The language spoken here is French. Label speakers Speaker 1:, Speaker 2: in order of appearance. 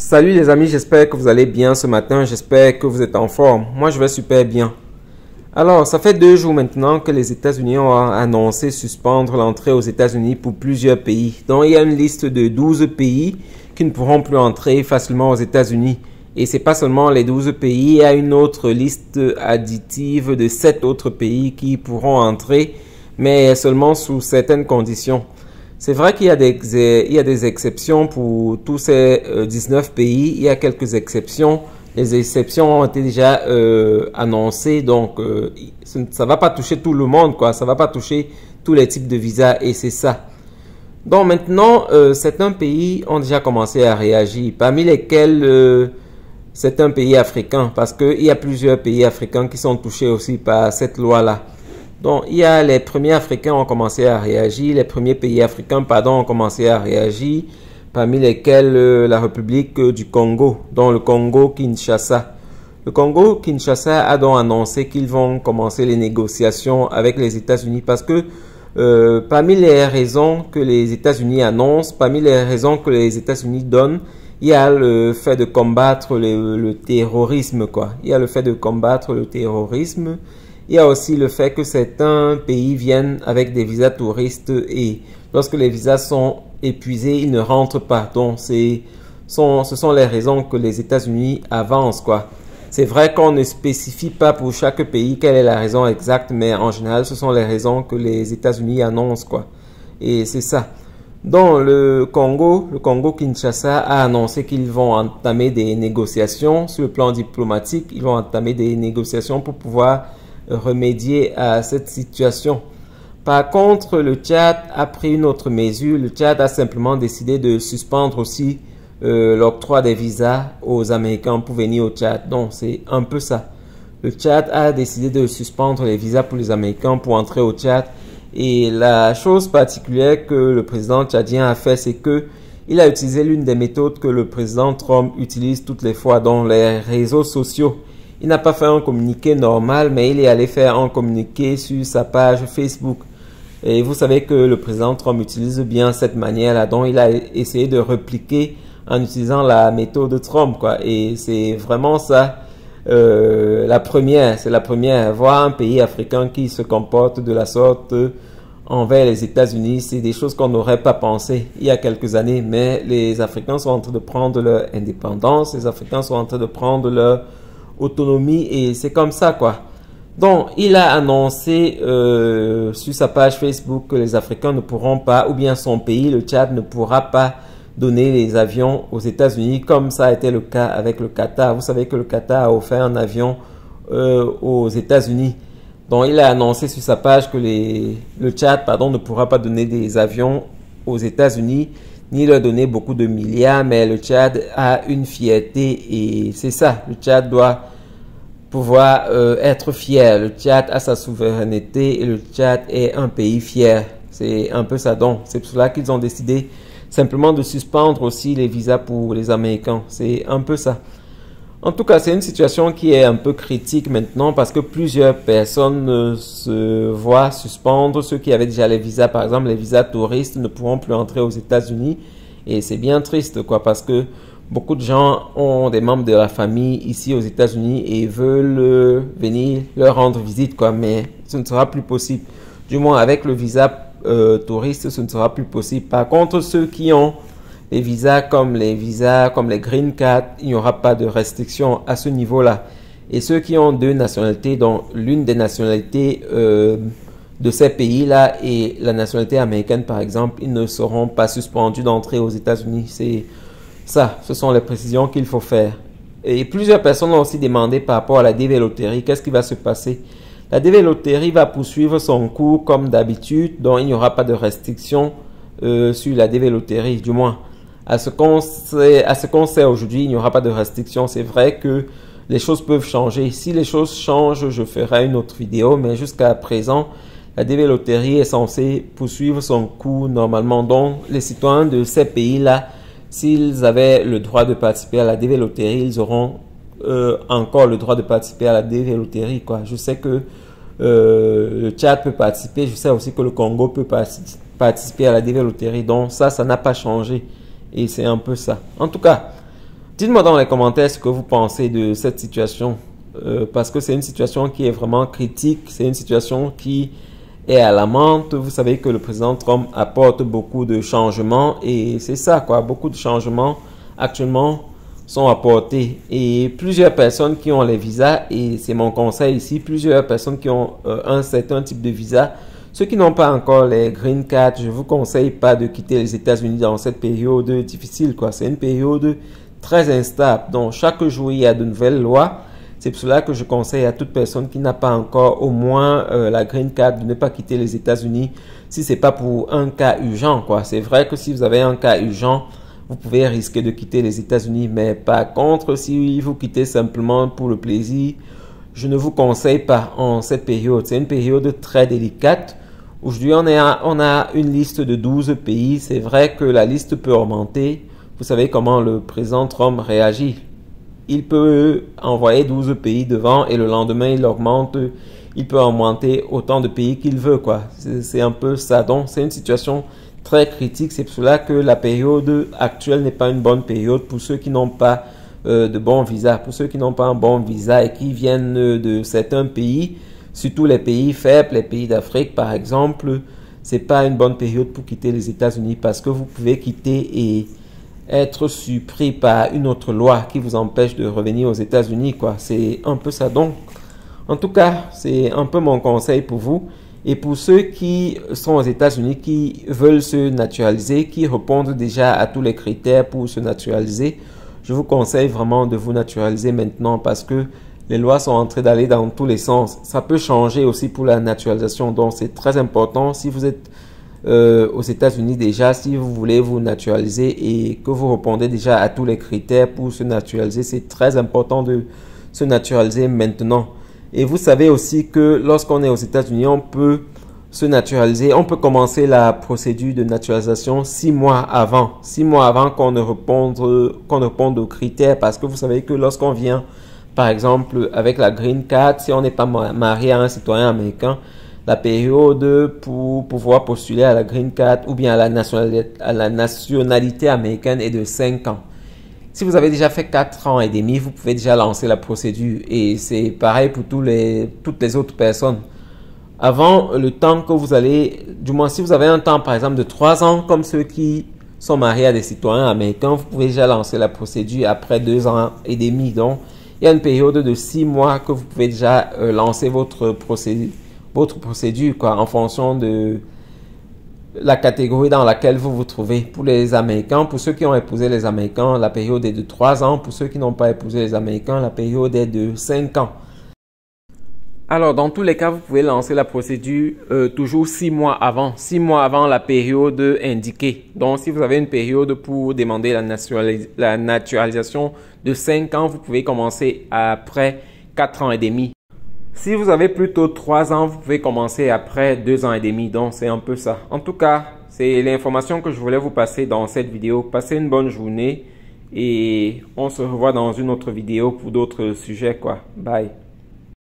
Speaker 1: Salut les amis, j'espère que vous allez bien ce matin, j'espère que vous êtes en forme. Moi je vais super bien. Alors, ça fait 2 jours maintenant que les États-Unis ont annoncé suspendre l'entrée aux États-Unis pour plusieurs pays. Donc il y a une liste de 12 pays qui ne pourront plus entrer facilement aux États-Unis. Et c'est pas seulement les 12 pays, il y a une autre liste additive de 7 autres pays qui pourront entrer, mais seulement sous certaines conditions. C'est vrai qu'il y a des exceptions pour tous ces 19 pays. Il y a quelques exceptions. Les exceptions ont été déjà annoncées. Donc, ça ne va pas toucher tout le monde, quoi. Ça ne va pas toucher tous les types de visas. Et c'est ça. Donc, maintenant, certains pays ont déjà commencé à réagir. Parmi lesquels certains pays africains. Parce qu'il y a plusieurs pays africains qui sont touchés aussi par cette loi-là. Donc, les premiers Africains ont commencé à réagir, les premiers pays africains, pardon, ont commencé à réagir, parmi lesquels la République du Congo, dont le Congo-Kinshasa. Le Congo-Kinshasa a donc annoncé qu'ils vont commencer les négociations avec les États-Unis parce que parmi les raisons que les États-Unis annoncent, parmi les raisons que les États-Unis donnent, il y a le fait de combattre le terrorisme, quoi. Il y a le fait de combattre le terrorisme. Il y a aussi le fait que certains pays viennent avec des visas touristes et lorsque les visas sont épuisés, ils ne rentrent pas. Donc, ce sont les raisons que les États-Unis avancent, quoi. C'est vrai qu'on ne spécifie pas pour chaque pays quelle est la raison exacte, mais en général, ce sont les raisons que les États-Unis annoncent, quoi. Et c'est ça. Donc, le Congo-Kinshasa a annoncé qu'ils vont entamer des négociations sur le plan diplomatique. Ils vont entamer des négociations pour pouvoir remédier à cette situation. Par contre, le Tchad a pris une autre mesure. Le Tchad a simplement décidé de suspendre aussi l'octroi des visas aux Américains pour venir au Tchad. Donc, c'est un peu ça. Le Tchad a décidé de suspendre les visas pour les Américains pour entrer au Tchad. Et la chose particulière que le président tchadien a fait, c'est que il a utilisé l'une des méthodes que le président Trump utilise toutes les fois dans les réseaux sociaux. Il n'a pas fait un communiqué normal, mais il est allé faire un communiqué sur sa page Facebook. Et vous savez que le président Trump utilise bien cette manière-là. Donc, il a essayé de répliquer en utilisant la méthode Trump, quoi. Et c'est vraiment ça, la première. C'est la première. Voir un pays africain qui se comporte de la sorte envers les États-Unis, c'est des choses qu'on n'aurait pas pensé il y a quelques années. Mais les Africains sont en train de prendre leur indépendance. Les Africains sont en train de prendre leur autonomie et c'est comme ça, quoi. Donc, il a annoncé sur sa page Facebook que les Africains ne pourront pas, ou bien son pays, le Tchad, ne pourra pas donner les avions aux États-Unis comme ça a été le cas avec le Qatar. Vous savez que le Qatar a offert un avion aux États-Unis. Donc, il a annoncé sur sa page que le Tchad, pardon, ne pourra pas donner des avions aux États-Unis ni leur donner beaucoup de milliards, mais le Tchad a une fierté et c'est ça, le Tchad doit pouvoir être fier. Le Tchad a sa souveraineté et le Tchad est un pays fier. C'est un peu ça donc. C'est pour cela qu'ils ont décidé simplement de suspendre aussi les visas pour les Américains. C'est un peu ça. En tout cas, c'est une situation qui est un peu critique maintenant parce que plusieurs personnes se voient suspendre. Ceux qui avaient déjà les visas, par exemple, les visas touristes ne pourront plus entrer aux États-Unis. Et c'est bien triste, quoi, parce que beaucoup de gens ont des membres de la famille ici aux États-Unis et veulent venir leur rendre visite, quoi. Mais ce ne sera plus possible. Du moins, avec le visa touriste, ce ne sera plus possible. Par contre, ceux qui ont les visas comme les green cards, il n'y aura pas de restriction à ce niveau-là. Et ceux qui ont 2 nationalités, dont l'une des nationalités de ces pays-là et la nationalité américaine, par exemple, ils ne seront pas suspendus d'entrer aux États-Unis. C'est ça, ce sont les précisions qu'il faut faire. Et plusieurs personnes ont aussi demandé par rapport à la DV Lotterie, qu'est-ce qui va se passer? La DV Lotterie va poursuivre son cours comme d'habitude, donc il n'y aura pas de restriction sur la DV Lotterie, du moins. À ce qu'on sait aujourd'hui, il n'y aura pas de restriction. C'est vrai que les choses peuvent changer. Si les choses changent, je ferai une autre vidéo. Mais jusqu'à présent, la DV Lotterie est censée poursuivre son cours normalement. Donc, les citoyens de ces pays-là, s'ils avaient le droit de participer à la DV Lotterie, ils auront encore le droit de participer à la DV Lotterie, quoi. Je sais que le Tchad peut participer. Je sais aussi que le Congo peut participer à la DV Lotterie. Donc, ça n'a pas changé. Et c'est un peu ça. En tout cas, Dites-moi dans les commentaires ce que vous pensez de cette situation, parce que c'est une situation qui est vraiment critique, c'est une situation qui est alarmante. Vous savez que le président Trump apporte beaucoup de changements et c'est ça quoi, beaucoup de changements actuellement sont apportés et plusieurs personnes qui ont les visas, et c'est mon conseil ici, plusieurs personnes qui ont un certain type de visa. Ceux qui n'ont pas encore les green cards, je vous conseille pas de quitter les États-Unis dans cette période difficile quoi. C'est une période très instable. Donc, chaque jour, il y a de nouvelles lois. C'est pour cela que je conseille à toute personne qui n'a pas encore au moins la green card de ne pas quitter les États-Unis si c'est pas pour un cas urgent, quoi. C'est vrai que si vous avez un cas urgent, vous pouvez risquer de quitter les États-Unis. Mais par contre, si vous quittez simplement pour le plaisir, je ne vous conseille pas en cette période. C'est une période très délicate. Aujourd'hui, on a une liste de 12 pays. C'est vrai que la liste peut augmenter. Vous savez comment le président Trump réagit. Il peut envoyer 12 pays devant et le lendemain, il augmente. Il peut augmenter autant de pays qu'il veut, quoi. C'est un peu ça. Donc, c'est une situation très critique. C'est pour cela que la période actuelle n'est pas une bonne période pour ceux qui n'ont pas de bon visa. Pour ceux qui n'ont pas un bon visa et qui viennent de certains pays, surtout les pays faibles, les pays d'Afrique, par exemple, c'est pas une bonne période pour quitter les États-Unis parce que vous pouvez quitter et être surpris par une autre loi qui vous empêche de revenir aux États-Unis, quoi. C'est un peu ça. Donc, en tout cas, c'est un peu mon conseil pour vous. Et pour ceux qui sont aux États-Unis, qui veulent se naturaliser, qui répondent déjà à tous les critères pour se naturaliser, je vous conseille vraiment de vous naturaliser maintenant parce que les lois sont en train d'aller dans tous les sens. Ça peut changer aussi pour la naturalisation. Donc, c'est très important. Si vous êtes aux États-Unis déjà, si vous voulez vous naturaliser et que vous répondez déjà à tous les critères pour se naturaliser, c'est très important de se naturaliser maintenant. Et vous savez aussi que lorsqu'on est aux États-Unis, on peut se naturaliser, on peut commencer la procédure de naturalisation 6 mois avant. 6 mois avant qu'on ne réponde aux critères, parce que vous savez que lorsqu'on vient, par exemple, avec la green card, si on n'est pas marié à un citoyen américain, la période pour pouvoir postuler à la green card ou bien à la nationalité américaine est de 5 ans. Si vous avez déjà fait 4 ans et demi, vous pouvez déjà lancer la procédure et c'est pareil pour toutes les autres personnes. Avant le temps que vous allez, du moins si vous avez un temps par exemple de 3 ans comme ceux qui sont mariés à des citoyens américains, vous pouvez déjà lancer la procédure après 2 ans et demi. Donc, il y a une période de 6 mois que vous pouvez déjà lancer votre procédure quoi, en fonction de la catégorie dans laquelle vous vous trouvez. Pour les Américains, pour ceux qui ont épousé les Américains, la période est de 3 ans. Pour ceux qui n'ont pas épousé les Américains, la période est de 5 ans. Alors, dans tous les cas, vous pouvez lancer la procédure toujours 6 mois avant. 6 mois avant la période indiquée. Donc, si vous avez une période pour demander la naturalisation de 5 ans, vous pouvez commencer après 4 ans et demi. Si vous avez plutôt 3 ans, vous pouvez commencer après 2 ans et demi. Donc, c'est un peu ça. En tout cas, c'est l'information que je voulais vous passer dans cette vidéo. Passez une bonne journée et on se revoit dans une autre vidéo pour d'autres sujets, quoi. Bye.